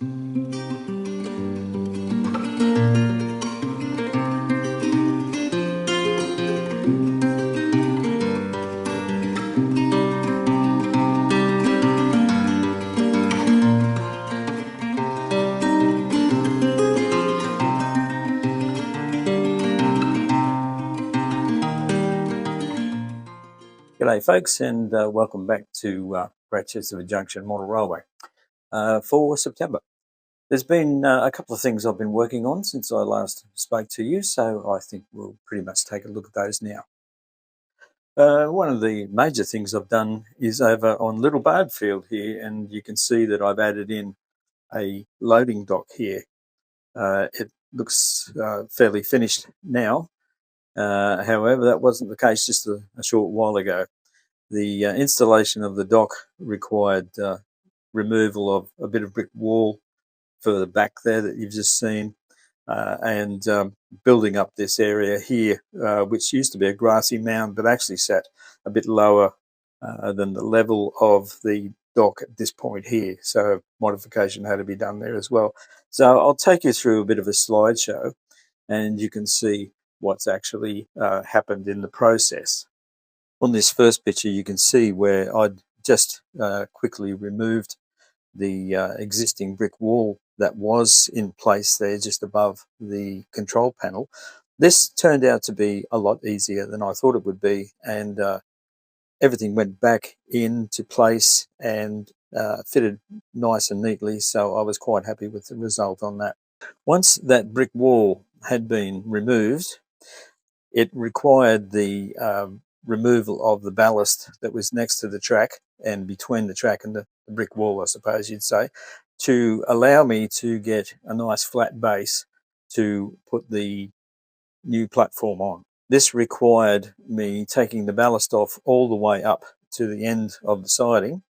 G'day folks, and welcome back to Bratchester Junction Model Railway for September. There's been a couple of things I've been working on since I last spoke to you, so I think we'll pretty much take a look at those now. One of the major things I've done is over on Little Bardfield here, and you can see that I've added in a loading dock here. It looks fairly finished now. However, that wasn't the case just a short while ago. The installation of the dock required removal of a bit of brick wall further back there that you've just seen, and building up this area here, which used to be a grassy mound but actually sat a bit lower than the level of the dock at this point here. So modification had to be done there as well. So I'll take you through a bit of a slideshow and you can see what's actually happened in the process. On this first picture, you can see where I'd just quickly removed the existing brick wall that was in place there just above the control panel. This turned out to be a lot easier than I thought it would be, and everything went back into place and fitted nice and neatly, so I was quite happy with the result on that. Once that brick wall had been removed, it required the removal of the ballast that was next to the track and between the track and the brick wall, I suppose you'd say, to allow me to get a nice flat base to put the new platform on. This required me taking the ballast off all the way up to the end of the siding,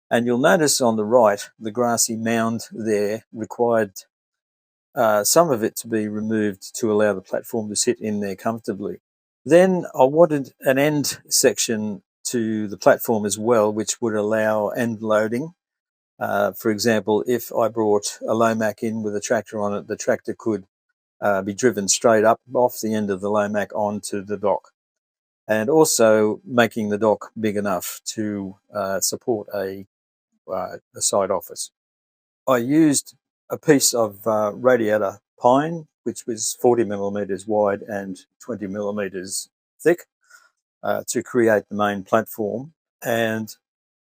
and you'll notice on the right the grassy mound there required some of it to be removed to allow the platform to sit in there comfortably. Then I wanted an end section to the platform as well, which would allow end loading. For example, if I brought a Lomac in with a tractor on it, the tractor could be driven straight up off the end of the Lomac onto the dock, and also making the dock big enough to support a side office. I used a piece of radiator pine, which was 40 millimeters wide and 20 millimeters thick, to create the main platform. And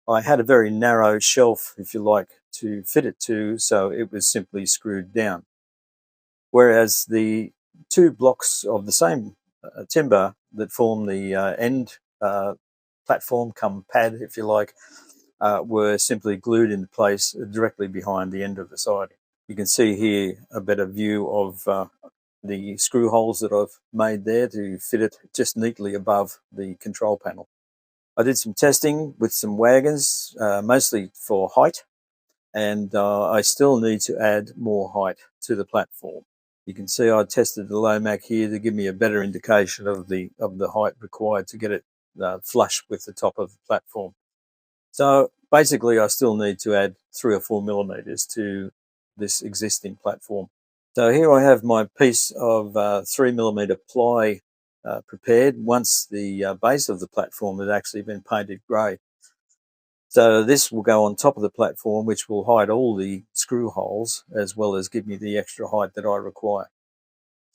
I had a very narrow shelf, if you like, to fit it to, so it was simply screwed down. Whereas the two blocks of the same timber that form the end platform come pad, if you like, were simply glued into place directly behind the end of the siding. You can see here a better view of the screw holes that I've made there to fit it just neatly above the control panel. I did some testing with some wagons, mostly for height, and I still need to add more height to the platform. You can see I tested the Lomac here to give me a better indication of the height required to get it flush with the top of the platform. So basically I still need to add 3 or 4 millimeters to this existing platform. So here I have my piece of 3 millimeter ply prepared once the base of the platform has actually been painted grey. So this will go on top of the platform, which will hide all the screw holes as well as give me the extra height that I require.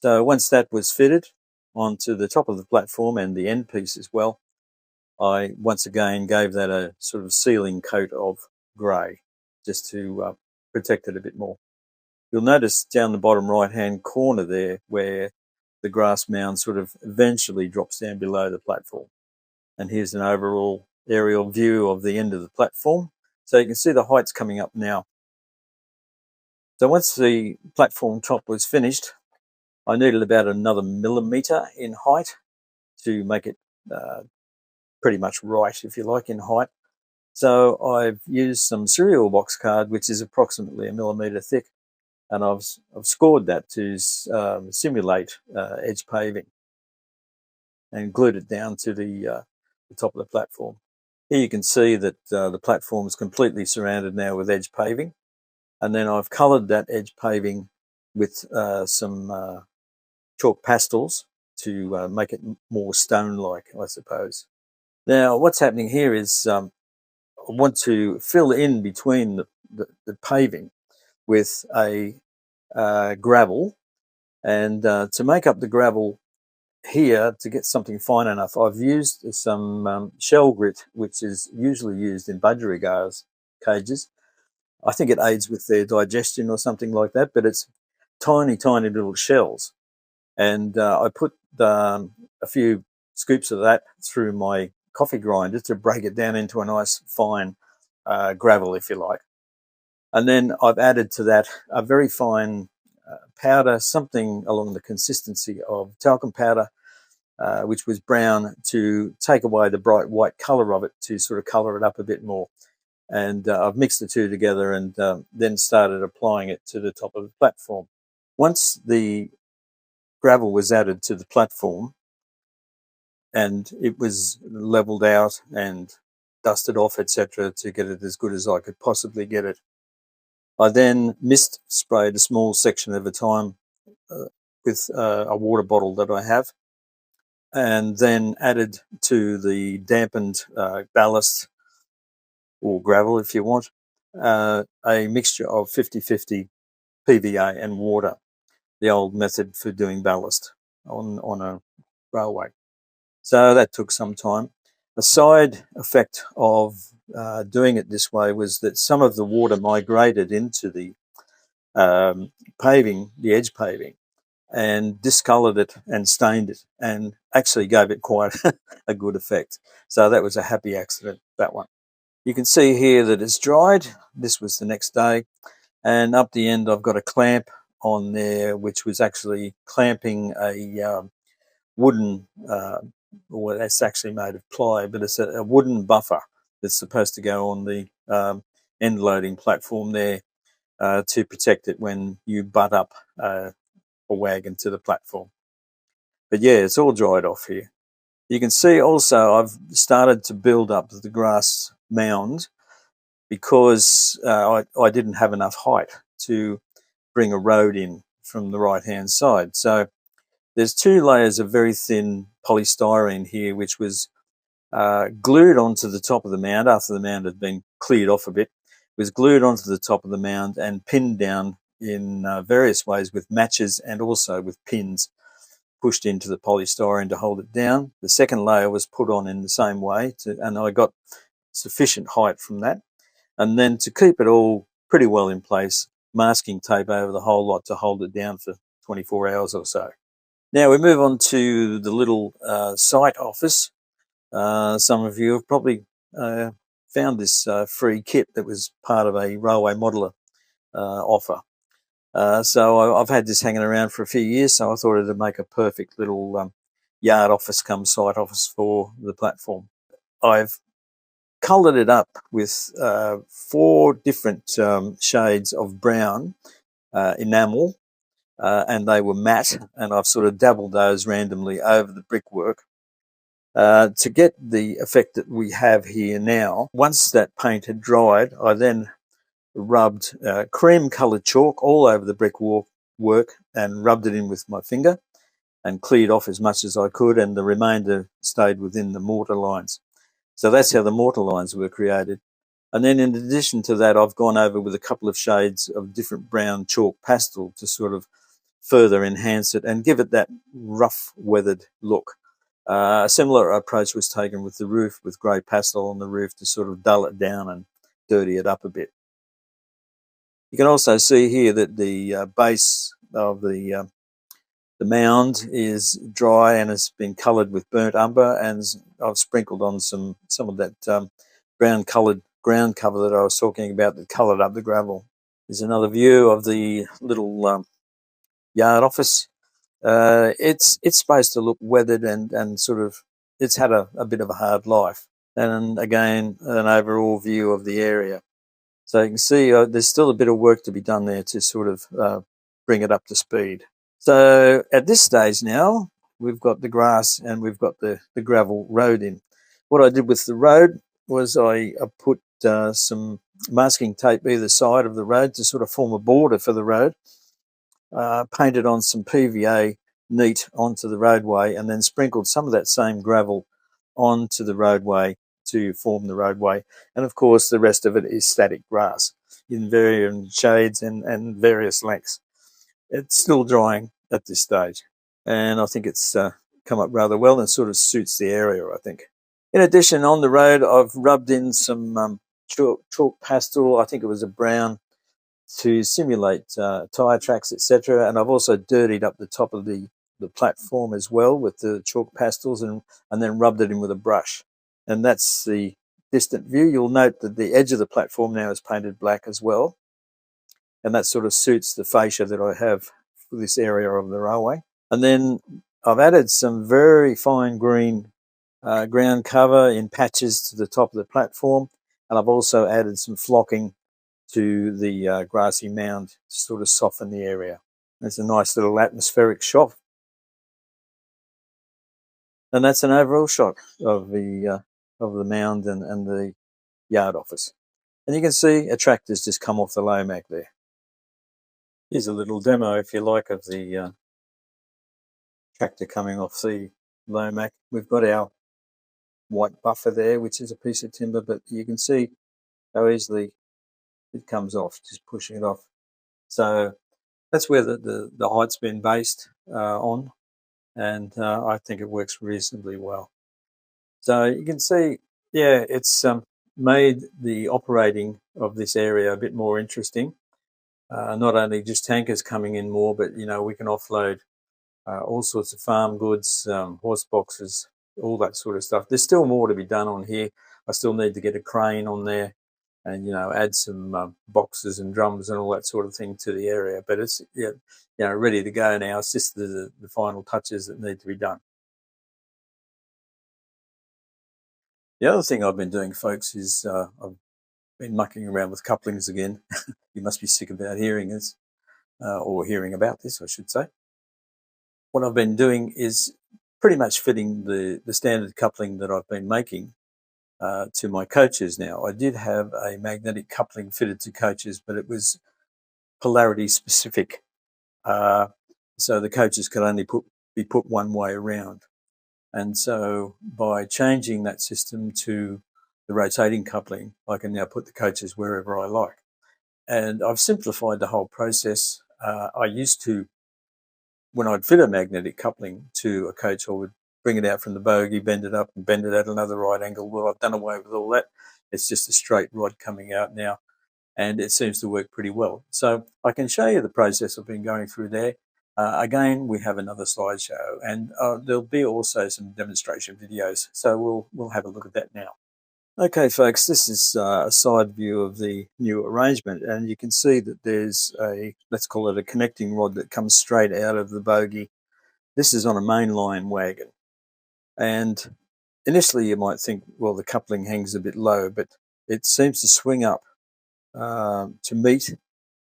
So once that was fitted onto the top of the platform and the end piece as well, I once again gave that a sort of sealing coat of grey just to protect it a bit more. You'll notice down the bottom right hand corner there where the grass mound sort of eventually drops down below the platform. And here's an overall aerial view of the end of the platform. So you can see the height's coming up now. So once the platform top was finished, I needed about another millimetre in height to make it pretty much right, if you like, in height. So I've used some cereal box card, which is approximately a millimetre thick, and I've scored that to simulate edge paving and glued it down to the top of the platform. Here you can see that the platform is completely surrounded now with edge paving, and then I've coloured that edge paving with some chalk pastels to make it more stone-like, I suppose. Now, what's happening here is I want to fill in between the paving with a gravel, and to make up the gravel here, to get something fine enough, I've used some shell grit, which is usually used in budgerigars cages. I think it aids with their digestion or something like that, but it's tiny, tiny little shells. And I put a few scoops of that through my coffee grinder to break it down into a nice fine gravel, if you like. And then I've added to that a very fine powder, something along the consistency of talcum powder, which was brown, to take away the bright white colour of it, to sort of colour it up a bit more. And I've mixed the two together and then started applying it to the top of the platform. Once the gravel was added to the platform and it was levelled out and dusted off, etc., to get it as good as I could possibly get it, I then mist sprayed a small section at a time with a water bottle that I have, and then added to the dampened ballast, or gravel if you want, a mixture of 50-50 PVA and water, the old method for doing ballast on a railway. So that took some time. A side effect of doing it this way was that some of the water migrated into the paving, the edge paving, and discoloured it and stained it, and actually gave it quite a good effect. So that was a happy accident, that one. You can see here that it's dried. This was the next day, and up the end I've got a clamp on there, which was actually clamping a wooden, well, that's actually made of ply, but it's a wooden buffer that's supposed to go on the end loading platform there to protect it when you butt up a wagon to the platform. But yeah, it's all dried off here. You can see also I've started to build up the grass mound because I didn't have enough height to bring a road in from the right hand side. So there's two layers of very thin polystyrene here, which was glued onto the top of the mound after the mound had been cleared off a bit. It was glued onto the top of the mound and pinned down in various ways with matches and also with pins pushed into the polystyrene to hold it down. The second layer was put on in the same way, and I got sufficient height from that. And then to keep it all pretty well in place, masking tape over the whole lot to hold it down for 24 hours or so. Now we move on to the little site office. Some of you have probably found this free kit that was part of a railway modeller offer. So I've had this hanging around for a few years, so I thought it'd make a perfect little yard office come site office for the platform. I've coloured it up with 4 different shades of brown enamel, and they were matte, and I've sort of dabbled those randomly over the brickwork to get the effect that we have here now. Once that paint had dried, I then rubbed cream coloured chalk all over the brickwork and rubbed it in with my finger and cleared off as much as I could, and the remainder stayed within the mortar lines. So that's how the mortar lines were created. And then in addition to that, I've gone over with a couple of shades of different brown chalk pastel to sort of further enhance it and give it that rough weathered look. A similar approach was taken with the roof, with grey pastel on the roof to sort of dull it down and dirty it up a bit. You can also see here that the base of the mound is dry and has been coloured with burnt umber, and I've sprinkled on some of that brown coloured ground cover that I was talking about that coloured up the gravel. There's another view of the little yard office. It's supposed to look weathered and sort of, it's had a bit of a hard life. And again, an overall view of the area. So you can see there's still a bit of work to be done there to sort of bring it up to speed. So at this stage now, we've got the grass and we've got the gravel road in. What I did with the road was I put some masking tape either side of the road to sort of form a border for the road, painted on some PVA neat onto the roadway, and then sprinkled some of that same gravel onto the roadway to form the roadway. And of course, the rest of it is static grass in varying shades and various lengths. It's still drying at this stage, and I think it's come up rather well and sort of suits the area, I think. In addition, on the road, I've rubbed in some chalk pastel. I think it was a brown, to simulate tyre tracks, etc. And I've also dirtied up the top of the platform as well with the chalk pastels, and then rubbed it in with a brush. And that's the distant view. You'll note that the edge of the platform now is painted black as well, and that sort of suits the fascia that I have for this area of the railway. And then I've added some very fine green ground cover in patches to the top of the platform, and I've also added some flocking to the grassy mound to sort of soften the area. It's a nice little atmospheric shot. And that's an overall shot of the mound and the yard office. And you can see a tractor's just come off the Lomac there. Here's a little demo, if you like, of the tractor coming off the Lomac. We've got our white buffer there, which is a piece of timber, but you can see how easily it comes off, just pushing it off. So that's where the height's been based on, and I think it works reasonably well. So you can see, yeah, it's made the operating of this area a bit more interesting. Not only just tankers coming in more, but we can offload all sorts of farm goods, horse boxes, all that sort of stuff. There's still more to be done on here. I still need to get a crane on there and add some boxes and drums and all that sort of thing to the area. But it's ready to go now. It's just the final touches that need to be done. The other thing I've been doing, folks, is I've been mucking around with couplings again. You must be sick about hearing this, or hearing about this, I should say. What I've been doing is pretty much fitting the standard coupling that I've been making to my coaches now. I did have a magnetic coupling fitted to coaches, but it was polarity specific. So the coaches could only be put one way around. And so by changing that system to the rotating coupling, I can now put the coaches wherever I like. And I've simplified the whole process. I used to, when I'd fit a magnetic coupling to a coach, I would bring it out from the bogie, bend it up and bend it at another right angle. Well, I've done away with all that. It's just a straight rod coming out now, and it seems to work pretty well. So I can show you the process I've been going through there. Again, we have another slideshow, and there'll be also some demonstration videos. So we'll have a look at that now. Okay, folks, this is a side view of the new arrangement, and you can see that there's let's call it a connecting rod that comes straight out of the bogie. This is on a mainline wagon, and initially you might think, well, the coupling hangs a bit low, but it seems to swing up to meet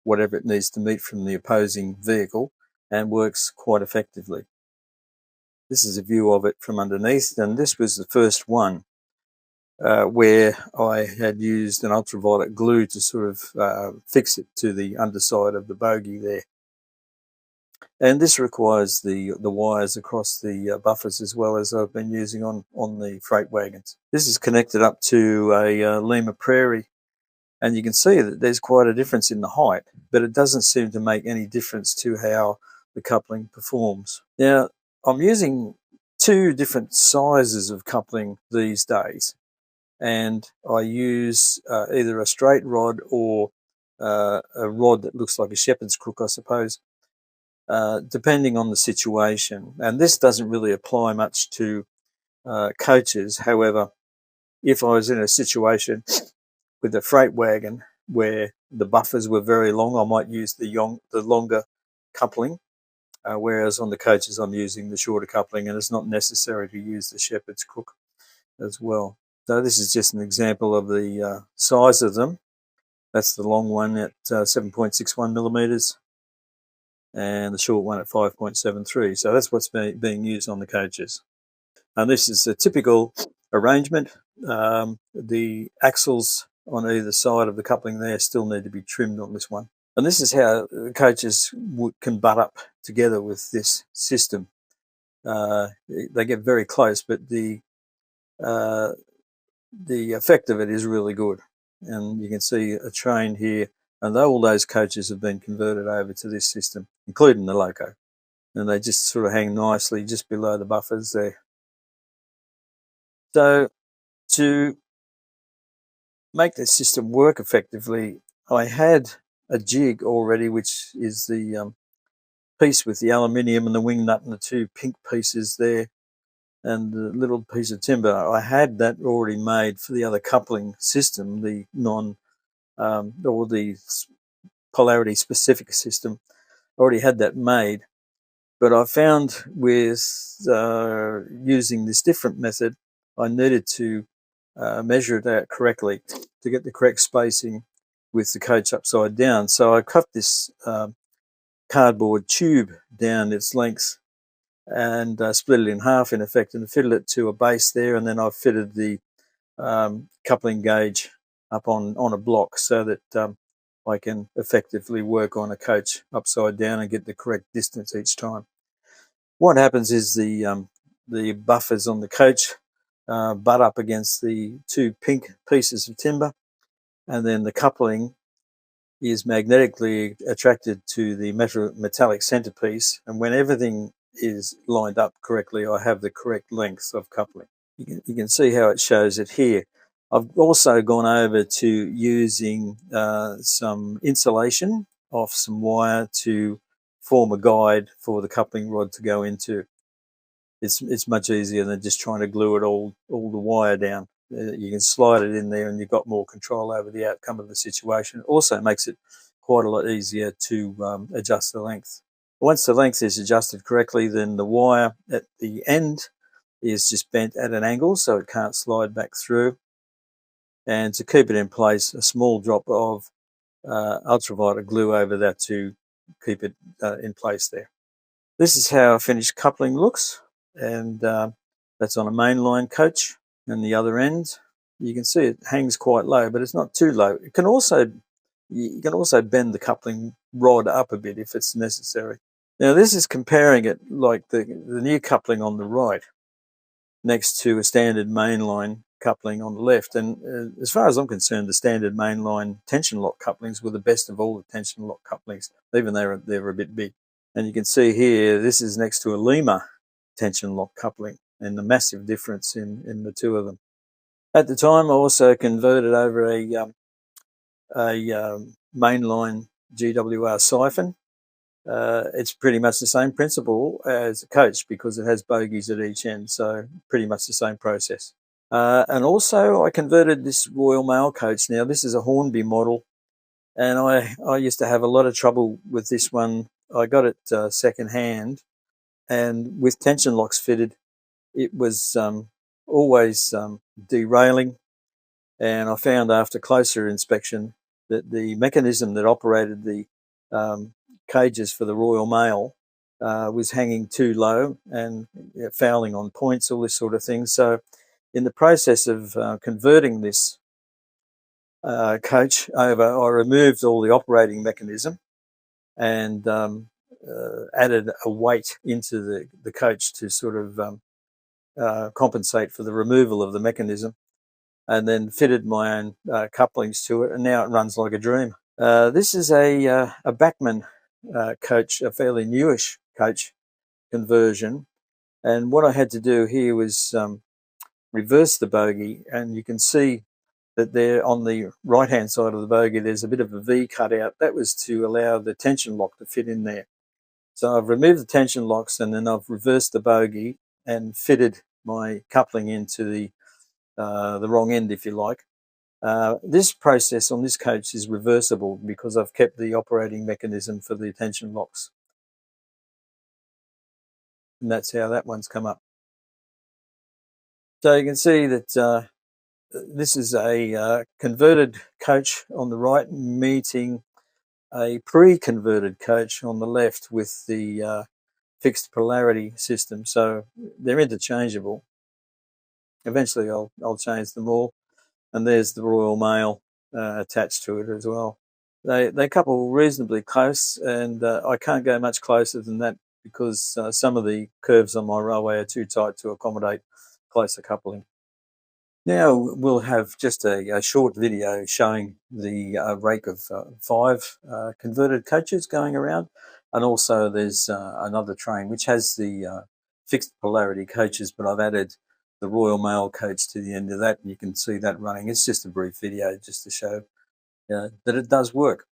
whatever it needs to meet from the opposing vehicle, and works quite effectively. This is a view of it from underneath, and this was the first one where I had used an ultraviolet glue to sort of fix it to the underside of the bogie there. And this requires the wires across the buffers as well, as I've been using on the freight wagons. This is connected up to a Lima Prairie, and you can see that there's quite a difference in the height, but it doesn't seem to make any difference to how the coupling performs. Now, I'm using two different sizes of coupling these days, and I use either a straight rod or a rod that looks like a shepherd's crook, I suppose, depending on the situation. And this doesn't really apply much to coaches. However, if I was in a situation with a freight wagon where the buffers were very long, I might use the longer coupling, whereas on the coaches I'm using the shorter coupling, and it's not necessary to use the shepherd's crook as well. So this is just an example of the size of them. That's the long one at 7.61 millimeters, and the short one at 5.73. So that's what's being used on the coaches. And this is a typical arrangement. The axles on either side of the coupling there still need to be trimmed on this one. And this is how the coaches can butt up together with this system. They get very close, but the effect of it is really good. And you can see a train here, and all those coaches have been converted over to this system, including the loco. And they just sort of hang nicely just below the buffers there. So to make this system work effectively, I had a jig already, which is the piece with the aluminium and the wing nut and the two pink pieces there and the little piece of timber. I had that already made for the other coupling system, the or the polarity specific system. I already had that made, but I found with using this different method, I needed to measure it out correctly to get the correct spacing with the coach upside down. So I cut this cardboard tube down its length and split it in half in effect and fitted it to a base there, and then I fitted the coupling gauge up on a block so that I can effectively work on a coach upside down and get the correct distance each time. What happens is the buffers on the coach butt up against the two pink pieces of timber, and then the coupling is magnetically attracted to the metallic centerpiece, and when everything is lined up correctly, I have the correct length of coupling. You can see how it shows it here. I've also gone over to using some insulation off some wire to form a guide for the coupling rod to go into. It's much easier than just trying to glue it all the wire down. You can slide it in there and you've got more control over the outcome of the situation. It also makes it quite a lot easier to adjust the length. Once the length is adjusted correctly, then the wire at the end is just bent at an angle so it can't slide back through. And to keep it in place, a small drop of ultraviolet glue over that to keep it in place there. This is how a finished coupling looks, and that's on a mainline coach. And the other end, you can see it hangs quite low, but it's not too low. You can also bend the coupling rod up a bit if it's necessary. Now this is comparing it like the new coupling on the right next to a standard mainline coupling on the left. And as far as I'm concerned, the standard mainline tension lock couplings were the best of all the tension lock couplings, even though they're a bit big. And you can see here, this is next to a Lima tension lock coupling, and the massive difference in the two of them. At the time, I also converted over a mainline GWR siphon. It's pretty much the same principle as a coach because it has bogies at each end, so pretty much the same process. And also I converted this Royal Mail coach. Now this is a Hornby model, and I used to have a lot of trouble with this one. I got it second hand, and with tension locks fitted, it was always derailing. And I found after closer inspection that the mechanism that operated the cages for the Royal Mail was hanging too low and fouling on points, all this sort of thing. So in the process of converting this coach over, I removed all the operating mechanism and added a weight into the coach to sort of compensate for the removal of the mechanism, and then fitted my own couplings to it, and now it runs like a dream. This is a Bachmann coach, a fairly newish coach conversion, and what I had to do here was reverse the bogie, and you can see that there on the right hand side of the bogie there's a bit of a V cut out. That was to allow the tension lock to fit in there. So I've removed the tension locks, and then I've reversed the bogie and fitted my coupling into the wrong end, if you like. This process on this coach is reversible because I've kept the operating mechanism for the tension locks. And that's how that one's come up. So you can see that this is a converted coach on the right meeting a pre-converted coach on the left with the fixed polarity system. So they're interchangeable. Eventually I'll change them all. And there's the Royal Mail attached to it as well. They couple reasonably close, and I can't go much closer than that because some of the curves on my railway are too tight to accommodate closer coupling. Now we'll have just a short video showing the rake of 5 converted coaches going around, and also there's another train which has the fixed polarity coaches, but I've added the Royal Mail coach to the end of that, and you can see that running. It's just a brief video just to show that it does work.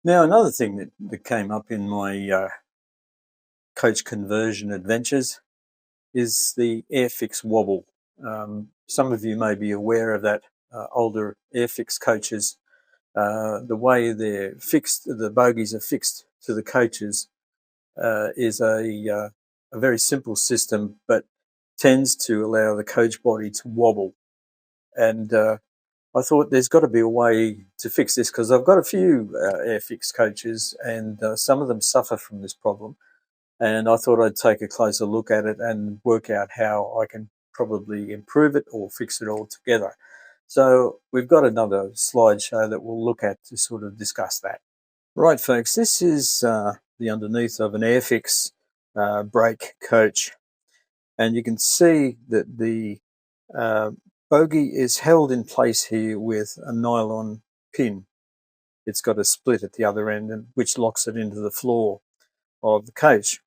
Now, another thing that came up in my coach conversion adventures is the Airfix wobble. Some of you may be aware of that. Older Airfix coaches, the way they're fixed, the bogies are fixed to the coaches, is a very simple system, but tends to allow the coach body to wobble. And I thought there's got to be a way to fix this because I've got a few Airfix coaches, and some of them suffer from this problem. And I thought I'd take a closer look at it and work out how I can probably improve it or fix it altogether. So we've got another slideshow that we'll look at to sort of discuss that. Right, folks, this is the underneath of an Airfix brake coach. And you can see that the bogie is held in place here with a nylon pin. It's got a split at the other end, which locks it into the floor of the coach.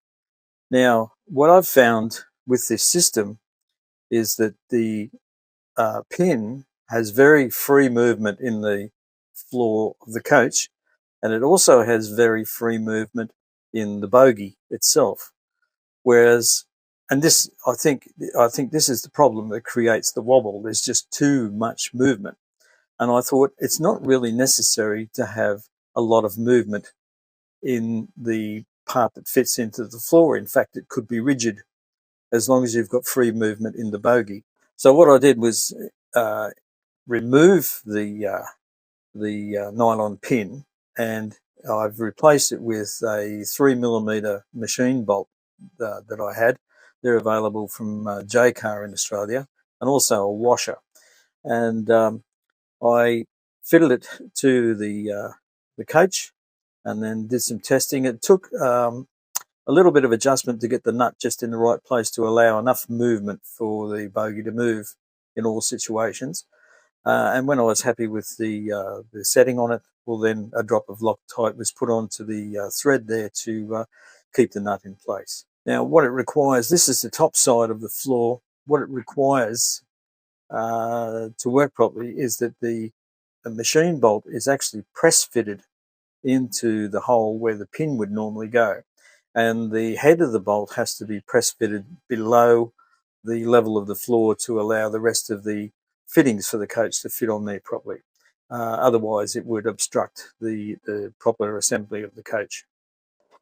Now, what I've found with this system is that the pin has very free movement in the floor of the coach, and it also has very free movement in the bogie itself. Whereas, and this, I think this is the problem that creates the wobble. There's just too much movement. And I thought it's not really necessary to have a lot of movement in the part that fits into the floor. In fact, it could be rigid as long as you've got free movement in the bogie. So what I did was remove the nylon pin, and I've replaced it with a 3mm machine bolt that I had. They're available from J-Car in Australia, and also a washer. And I fitted it to the coach, and then did some testing. It took a little bit of adjustment to get the nut just in the right place to allow enough movement for the bogie to move in all situations. And when I was happy with the setting on it, well, then a drop of Loctite was put onto the thread there to keep the nut in place. Now, what it requires, this is the top side of the floor. What it requires to work properly is that the machine bolt is actually press fitted into the hole where the pin would normally go. And the head of the bolt has to be press fitted below the level of the floor to allow the rest of the fittings for the coach to fit on there properly. Otherwise, it would obstruct the proper assembly of the coach.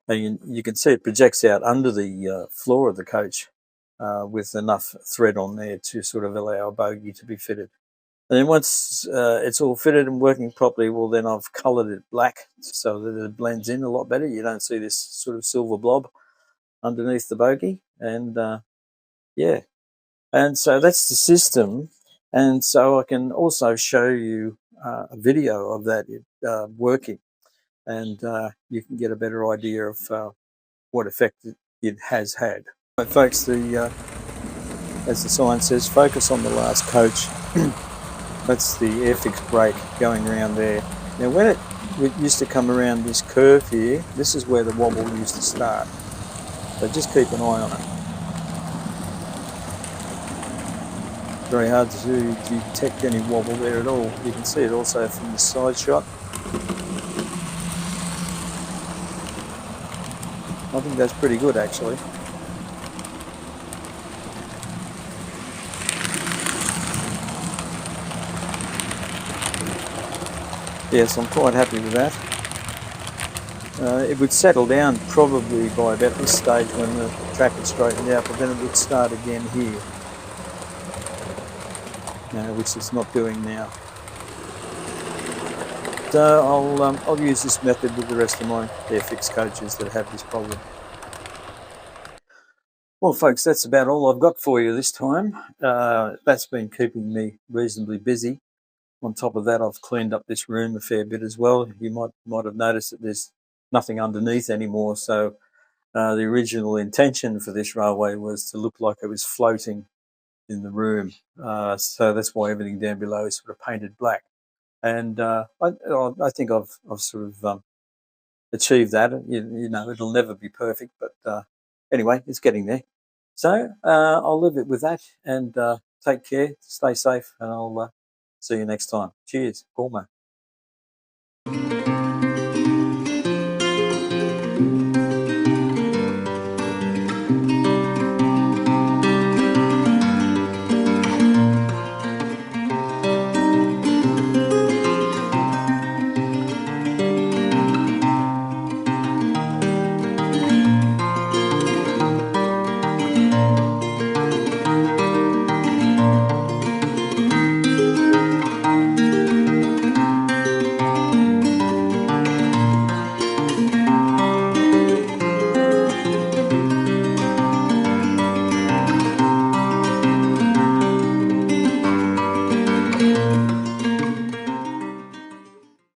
And you can see it projects out under the floor of the coach with enough thread on there to sort of allow a bogie to be fitted. And then once it's all fitted and working properly, well, then I've coloured it black so that it blends in a lot better. You don't see this sort of silver blob underneath the bogie. And yeah, And so that's the system. And so I can also show you a video of that working, and you can get a better idea of what effect it has had. So folks, as the sign says, focus on the last coach. That's the Airfix brake going around there. Now when it used to come around this curve here, this is where the wobble used to start. So just keep an eye on it. Very hard to detect any wobble there at all. You can see it also from the side shot. I think that's pretty good actually. Yes, I'm quite happy with that. It would settle down probably by about this stage when the track had straightened out, but then it would start again here, which it's not doing now. So I'll use this method with the rest of my Airfix coaches that have this problem. Well, folks, that's about all I've got for you this time. That's been keeping me reasonably busy. On top of that, I've cleaned up this room a fair bit as well. You might have noticed that there's nothing underneath anymore. So the original intention for this railway was to look like it was floating in the room. So that's why everything down below is sort of painted black. And I think I've sort of achieved that. You know, it'll never be perfect, but anyway, it's getting there. So I'll leave it with that, and take care, stay safe, and I'll see you next time. Cheers, Paul.